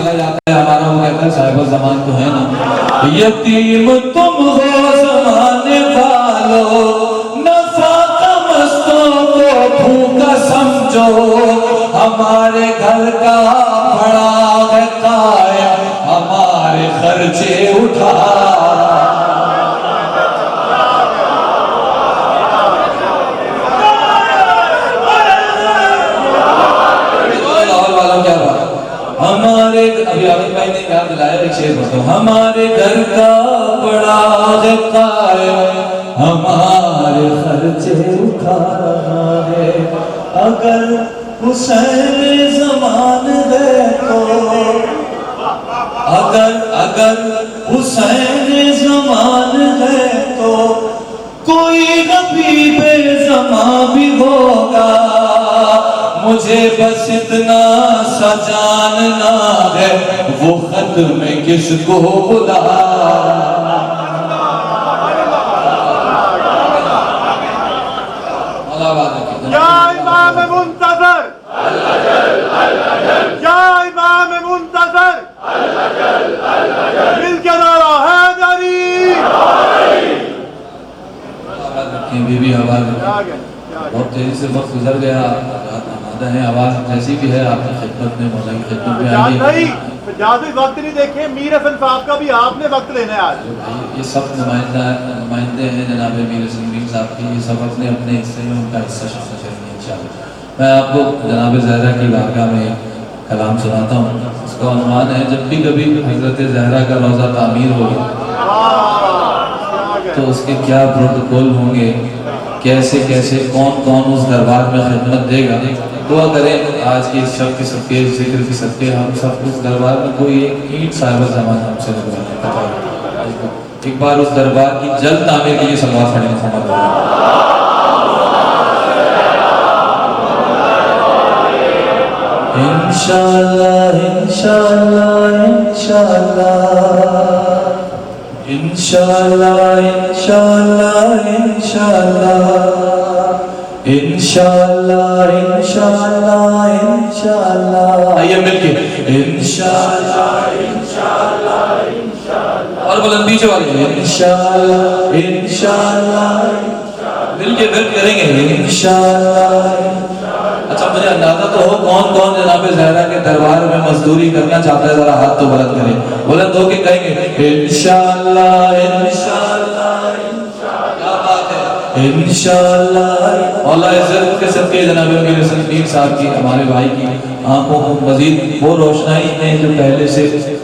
چلا جاتا ہے ہمارا، وہ کہتا ہے صاحب زمان تو ہے نا، یتیم تم ہو زمانے والو، نفاقہ مستوں کو بھوکا سمجھو، ہمارے گھر کا بڑا ہے قائم، ہمارے خرچے اٹھا۔ ہمارے ابھی عابد بھائی نے یاد دلایا، ایک شعر پڑھتا ہوں، ہمارے گھر کا بڑا ہے قائم، ہمارے خرچے اٹھا رہا ہے، اگر حسین زمان ہے تو، اگر حسین زمان ہے تو کوئی حبیب زمان بھی ہوگا، مجھے بس اتنا سا جاننا ہے وہ خط میں کس کو بلا۔ یا امام منتظر، یا امام منتظر، مل کے نعرہ حیدری۔ بی بی آواز بہت تیزی سے وقت گزر گیا، آمادہ ہے، آواز جیسی بھی ہے آپ کی خدمت میں، مولا کی خدمت میں آئیے۔ جادوی وقت نہیں دیکھیں، میر حسن صاحب کا بھی آپ نے وقت لینا ہے آج۔ یہ سب نمائندے ہیں جناب میر حسن میر صاحب کی، یہ سب اپنے اپنے حصے میں ان کا حصہ شامل کریں انشاءاللہ۔ میں آپ کو جناب زہرا کی بارگاہ میں کلام سناتا ہوں، اس کا عنوان ہے جب بھی کبھی حضرت زہرا کا روضہ تعمیر ہوگا تو اس کے کیا پروٹوکول ہوں گے، کیسے کیسے کون کون اس دربار میں خدمت دے گا۔ دعا کریں آج کی اس شب کے صدقے، ذکر کے صدقے ہم سب اس دربار میں کوئی ایک اینٹ صاحب زمان ہم سے لگوانے، ایک بار اس دربار کی جلد تعمیر کے لیے صلوات پڑھیں محمد۔ انشاءاللہ انشاءاللہ انشاءاللہ انشاءاللہ انشاءاللہ انشاءاللہ انشاءاللہ انشاءاللہ انشاءاللہ، آئیے مل کے انشاءاللہ انشاءاللہ انشاءاللہ، اور بلند پیچھے والے انشاءاللہ انشاءاللہ، مل کے پھر کریں گے انشاءاللہ۔ اچھا مجھے اندازہ تو ہو کون کون جناب زہرا کے دربار میں مزدوری کرنا چاہتا ہے، ذرا ہاتھ تو بلند کریں، بلند ہو کے کہیں گے انشاءاللہ انشاءاللہ انشاءاللہ، کیا بات ہے انشاءاللہ۔ مولا عزت کے صدقے جناب میر حسن میر صاحب کی، ہمارے بھائی کی آنکھوں کو مزید وہ روشنائی ہے جو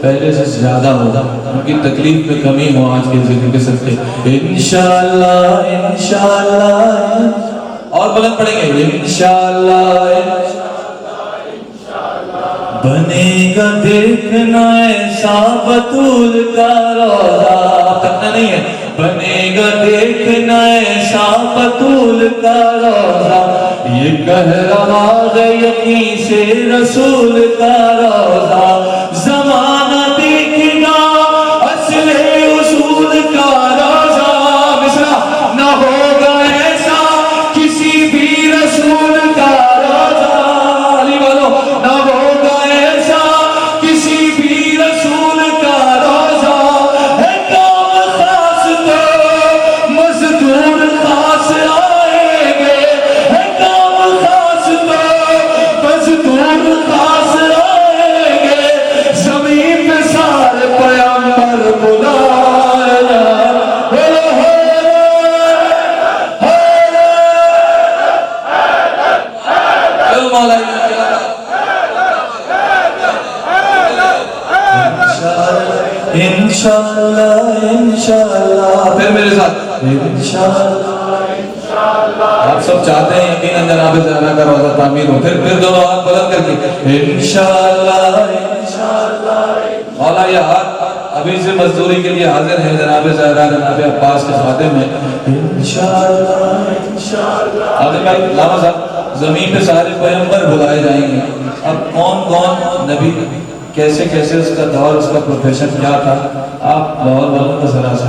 پہلے سے زیادہ ہوگا، ان کی تکلیف میں کمی ہو آج کے ذکر کے صدقے انشاءاللہ انشاءاللہ، اور بلند پڑھیں گے انشاءاللہ۔ بنے گا دیکھنا ایسا بطول کا روضہ، تکنا نہیں ہے، بنے گا دیکھنا ایسا بطول کا روضہ، یہ کہہ رہا ہے یقین سے رسول کا روضہ، زمانہ دیکھے گا اصل اصول کا روضہ، مصرع نہ ہوگا ایسا کسی بھی رسول کا روضہ، علی والو نہ ہوگا ایسا کسی بھی رسول کا روضہ، ہے کام خاص تو مزدور خاص آئیں گے، ہے کام خاص تو مزدور خاص آئیں گے، زمین پہ سارے پیامبر بلائے انشاءاللہ انشاءاللہ، پھر میرے ساتھ انشاءاللہ انشاءاللہ، آپ سب چاہتے ہیں یقیناً جناب زہرا کا روضہ تعمیر ہو، پھر دونوں ہاتھ بلند کر کے انشاءاللہ انشاءاللہ۔ مولا یہ ہاتھ ابھی سے مزدوری کے لیے حاضر ہے، جناب زہرا جناب عباس کے خادم میں انشاءاللہ انشاءاللہ۔ حاضر بھائی لاما صاحب، زمین پہ سارے پیغمبر بلائے جائیں گے، اب کون کون نبی، کیسے کیسے اس کا دور، اس کا پروفیشن کیا تھا، آپ لاہور والوں کا ذرا سا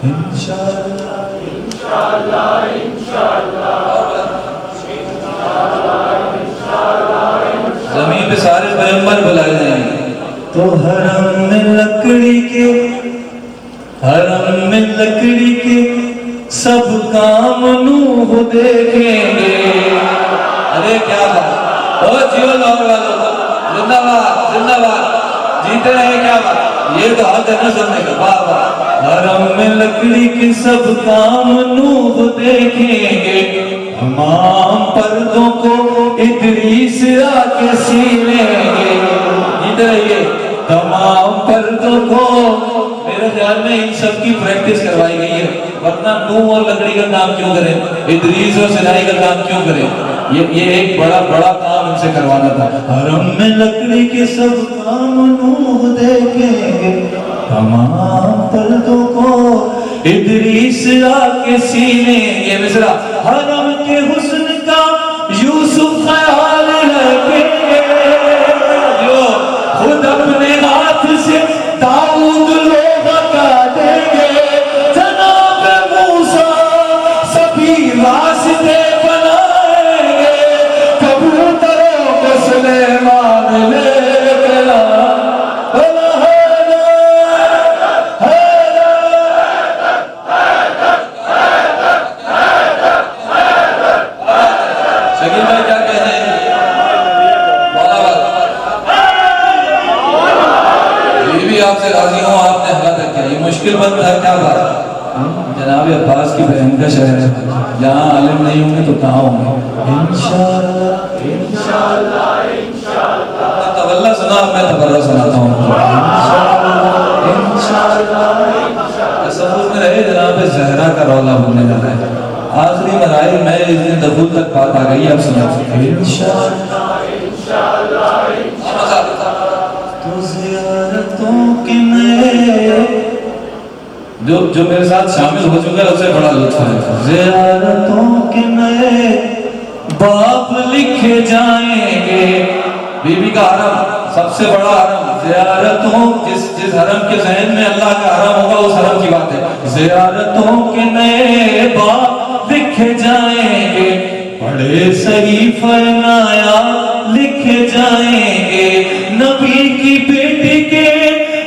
انشاءاللہ انشاءاللہ انشاءاللہ، زمین پہ سارے پیغمبر بلائے جائیں گے، تو حرم میں لکڑی کے سب کام نوح دیکھیں گے. ارے کیا بات، او جیو لاہور والوں، زندہ باد زندہ باد، جیتے رہے. کیا بات، یہ تو حق ہے نا سننے کا. واہ واہ. حرم میں لکڑی کے سب کام نوح دیکھیں گے، تمام پردوں کو ادریس آ کے سی لیں گے. جیتے رہیے. تمام پردوں کو، میرے خیال میں ان سب کی پریکٹس کروائی گئی ہے، ورنہ نوح اور لکڑی کا کام کیوں کریں، ادریس اور سلائی کا کام کیوں کریں. یہ ایک بڑا کام ان سے کروانا تھا. حرم میں لکڑی کے سب کام نوح دیکھیں گے، تمام پردوں کو ادریس آ کے سی لیں گے. مصرع. حرم کے حسن کا یوسف خیال رکھیں گے، جو خود اپنے ہاتھ سے داؤد لوگ کا دیں گے. جناب موسیٰ سبھی راستے بنائیں گے، کبوتروں کو سلیمان لے کے شکیل بھائی کیا کہہ رہے ہیں؟ یہ بھی آپ سے راضی ہوں، آپ نے حل کر کیا. یہ مشکل بند تھا. کیا بات. جناب عباس کی بہن کا شہر ہے، جہاں عالم نہیں ہوں گے تو کہاں ہوں گے. انشاءاللہ انشاءاللہ انشاءاللہ. تولہ سنا، اب میں تبرہ سناتا ہوں. تصور میں رہے جناب زہرا کا رولا ہونے لگا ہے. آخری مراحل میں اس دن دخول تک بات آ گئی. اب سنا. انشاءاللہ انشاءاللہ تو زیارتوں کے نئے، جو میرے ساتھ شامل ہو چکا ہے اسے بڑا لطف ہے. زیارتوں کے نئے باب لکھے جائیں گے. بی بی کا حرم سب سے بڑا حرم. زیارتوں، جس حرم کے ذہن میں اللہ کا حرم ہوگا اس حرم کی بات ہے. زیارتوں کے نئے باب لکھے جائیں گے، بڑے صحیفہ نایا لکھے جائیں گے. نبی کی بیٹی کے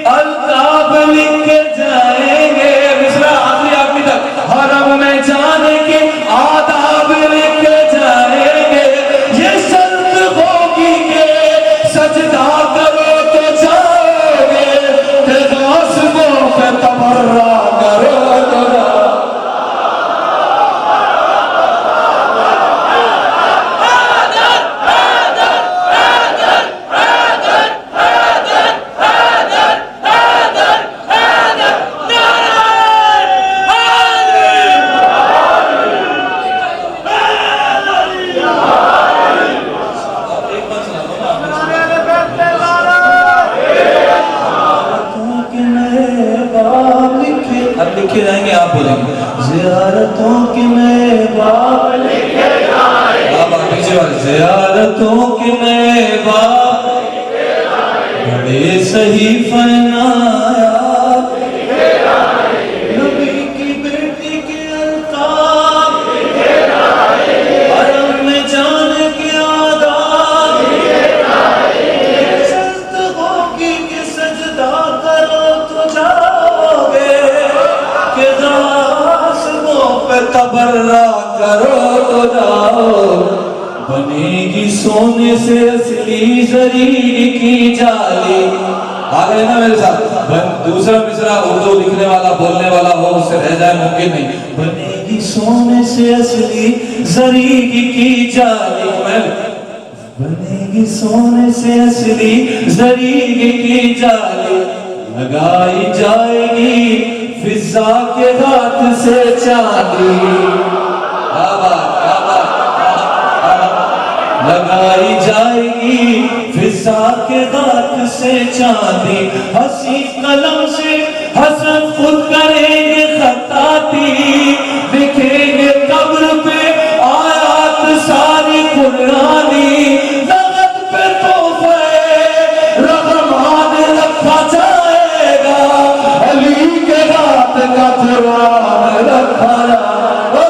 القاب لکھے جائیں گے. مصرع آخری تک. حرم میں جانے کے آداب لکھے جائیں گے. یہ شرط ہوگی کہ سجدہ کرو تو جاؤ گے، کہ غاصبوں پہ تبرہ کرو تو جاؤ. لکھے جائیں گے. آپ بولیں گے زیارتوں کے نئے باب لکھے جائیں گے. آپ پیچھے والے. زیارتوں کے نئے باب لکھے جائیں گے، بڑے صحیفہ نایاب لکھے جائیں گے. نبی کی بیٹی کے القاب لکھے جائیں گے، حرم میں جانے کے آداب لکھے جائیں گے. شرط ہوگی کہ سجدہ کرو تو جاؤ گے، کہ غاصبوں پہ تبرہ کرو تو جاؤ. بنے گی سونے سے اصلی زری کی جالی. آ گئے نا میرے ساتھ. دوسرا مصرع اردو لکھنے والا بولنے والا ہو اس سے رہ جائے ممکن نہیں. بنے گی سونے سے اصلی زری کی جالی. بنے گی سونے سے اصلی زری کی جالی. لگائی جائے گی فضا کے ہاتھ سے چاندی. لگائی جائے گی فضا کے ہاتھ سے چاندی. ہنسی قلم سے حسن خود کریں گے خطاطی، لکھیں گے قبر پہ آیات ساری قرآنی. لغت پہ تحفہ رحمان رکھا جائے گا، علی کے ہاتھ کا قرآن رکھا جائے گا.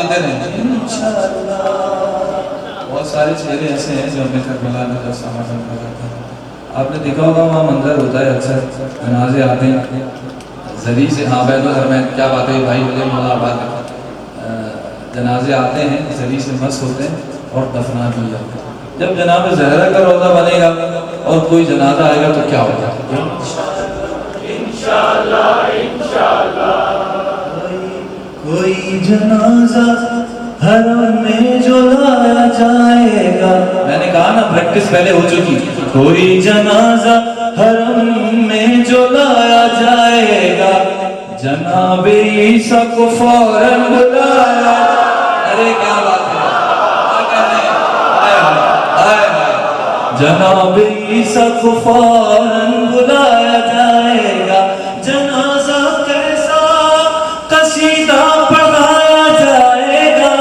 دے رہے ہیں انشاءاللہ. بہت سارے چہرے ایسے ہیں جو ہمیں کربلا میں جب سماجن کر جاتے ہیں. آپ نے دیکھا ہوگا وہاں منظر ہوتا ہے اکثر جنازے آتے ہیں زری سے. ہاں بین الحرمین کیا بات ہے بھائی مجھے مولا آباد ہے. جنازے آتے ہیں زری سے مس ہوتے ہیں اور دفنا بھی جاتے ہیں. جب جناب زہرا کا روضہ بنے گا اور کوئی جنازہ آئے گا تو کیا ہوگا؟ انشاءاللہ انشاءاللہ کوئی جنازہ حرم میں جو لایا جائے گا. میں نے کہا نا پریکٹس پہلے ہو چکی. کوئی جنازہ حرم میں جو لایا جائے گا جناب عیسیٰ کو فوراً بلایا. ارے کیا بات ہے, کیا کہتے ہیں, جناب عیسیٰ کو فوراً بلایا جائے گا. جنازہ کیسا قصیدہ پڑھایا جائے گا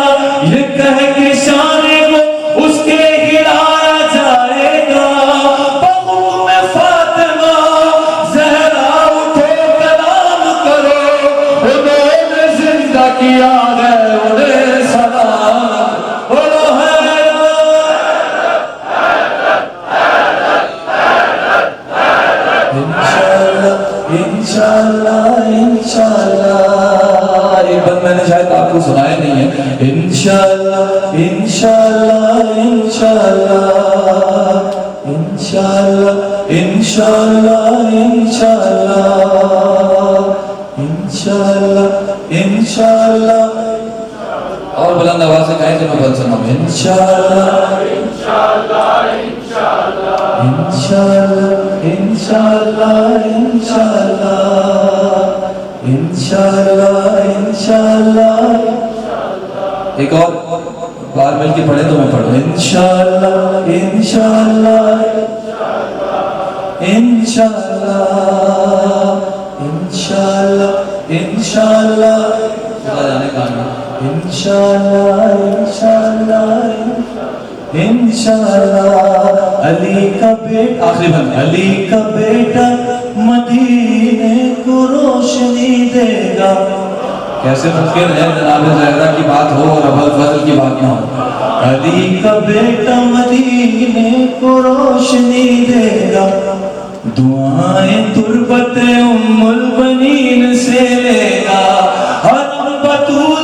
یہ کہہ کے شان کو اس کے ہلایا جائے گا. بحکم فاطمہ زہرا اٹھو کلام کرو انہوں نے زندہ کیا ہے انہیں سلام. انشاءاللہ انشاءاللہ یہ بند میں نے شاید آپ کو سنایا نہیں ہے. انشاءاللہ انشاءاللہ انشاءاللہ انشاءاللہ انشاءاللہ انشاءاللہ انشاءاللہ اور بلند آواز سے کہیں کہ میں بل سناؤں. انشاءاللہ انشاءاللہ انشاءاللہ انشاءاللہ انشاءاللہ انشاءاللہ. ایک اور بار مل کے پڑھیں تو میں پڑھوں. انشاءاللہ انشاءاللہ انشاءاللہ انشاءاللہ انشاءاللہ خدا جانے کہاں. انشاءاللہ انشاءاللہ انشاءاللہ علی کا بیٹا آخری بند علی کا بیٹا مدینے کو روشنی دے گا. کیسے ممکن ہے جناب زہرا کی بات ہو اور ابو الفضل کی بات نہ ہو. علی کا بیٹا مدینے کو روشنی دے گا. دعائیں تربت ام البنین سے لے گا. حرم بطور